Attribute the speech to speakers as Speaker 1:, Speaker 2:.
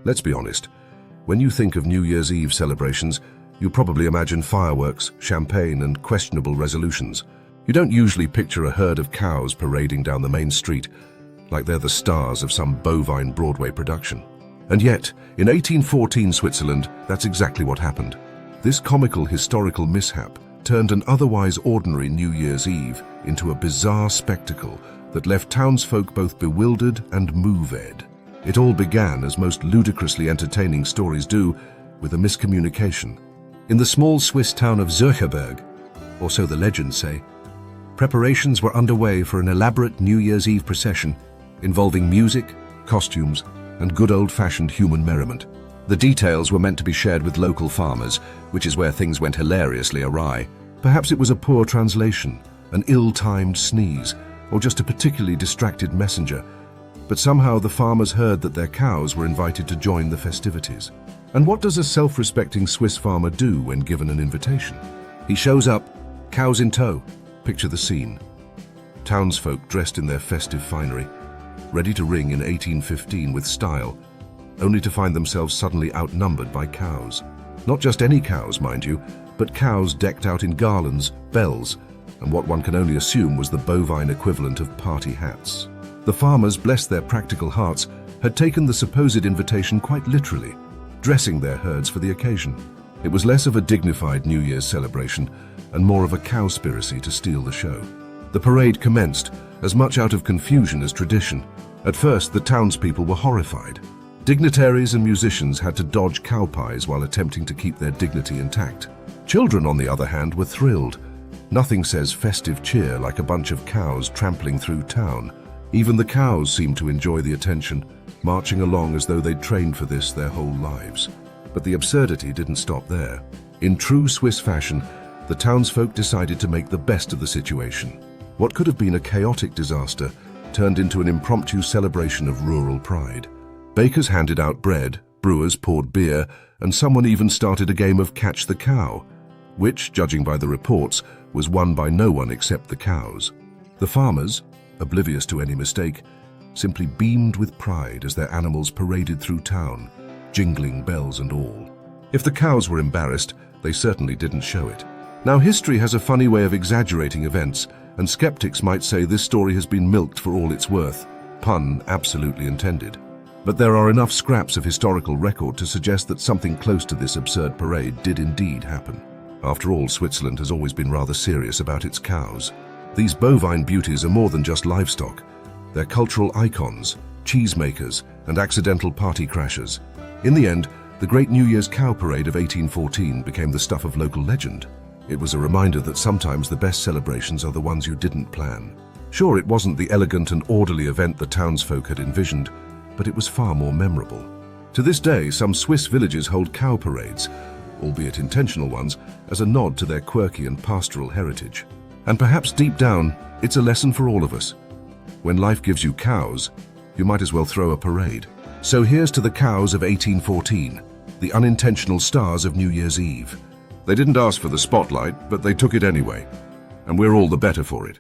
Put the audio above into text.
Speaker 1: Let's be honest, when you think of New Year's Eve celebrations, you probably imagine fireworks, champagne, and questionable resolutions. You don't usually picture a herd of cows parading down the main street like they're the stars of some bovine Broadway production. And yet, in 1814 Switzerland, that's exactly what happened. This comical historical mishap turned an otherwise ordinary New Year's Eve into a bizarre spectacle that left townsfolk both bewildered and moved. It all began, as most ludicrously entertaining stories do, with a miscommunication. In the small Swiss town of Zürcherberg, or so the legends say, preparations were underway for an elaborate New Year's Eve procession involving music, costumes, and good old-fashioned human merriment. The details were meant to be shared with local farmers, which is where things went hilariously awry. Perhaps it was a poor translation, an ill-timed sneeze, or just a particularly distracted messenger. But somehow the farmers heard that their cows were invited to join the festivities. And what does a self-respecting Swiss farmer do when given an invitation? He shows up, cows in tow. Picture the scene. Townsfolk dressed in their festive finery, ready to ring in 1815 with style, only to find themselves suddenly outnumbered by cows. Not just any cows, mind you, but cows decked out in garlands, bells, and what one can only assume was the bovine equivalent of party hats. The farmers, bless their practical hearts, had taken the supposed invitation quite literally, dressing their herds for the occasion. It was less of a dignified New Year's celebration and more of a cowspiracy to steal the show. The parade commenced, as much out of confusion as tradition. At first, the townspeople were horrified. Dignitaries and musicians had to dodge cow pies while attempting to keep their dignity intact. Children, on the other hand, were thrilled. Nothing says festive cheer like a bunch of cows trampling through town. Even the cows seemed to enjoy the attention, marching along as though they'd trained for this their whole lives. But the absurdity didn't stop there. In true Swiss fashion, the townsfolk decided to make the best of the situation. What could have been a chaotic disaster turned into an impromptu celebration of rural pride. Bakers handed out bread, brewers poured beer, and someone even started a game of catch the cow, which, judging by the reports, was won by no one except the cows. The farmers, oblivious to any mistake, simply beamed with pride as their animals paraded through town, jingling bells and all. If the cows were embarrassed, they certainly didn't show it. Now, history has a funny way of exaggerating events, and skeptics might say this story has been milked for all it's worth, pun absolutely intended. But there are enough scraps of historical record to suggest that something close to this absurd parade did indeed happen. After all, Switzerland has always been rather serious about its cows. These bovine beauties are more than just livestock. They're cultural icons, cheesemakers, and accidental party crashers. In the end, the Great New Year's Cow Parade of 1814 became the stuff of local legend. It was a reminder that sometimes the best celebrations are the ones you didn't plan. Sure, it wasn't the elegant and orderly event the townsfolk had envisioned, but it was far more memorable. To this day, some Swiss villages hold cow parades, albeit intentional ones, as a nod to their quirky and pastoral heritage. And perhaps deep down, it's a lesson for all of us. When life gives you cows, you might as well throw a parade. So here's to the cows of 1814, the unintentional stars of New Year's Eve. They didn't ask for the spotlight, but they took it anyway, and we're all the better for it.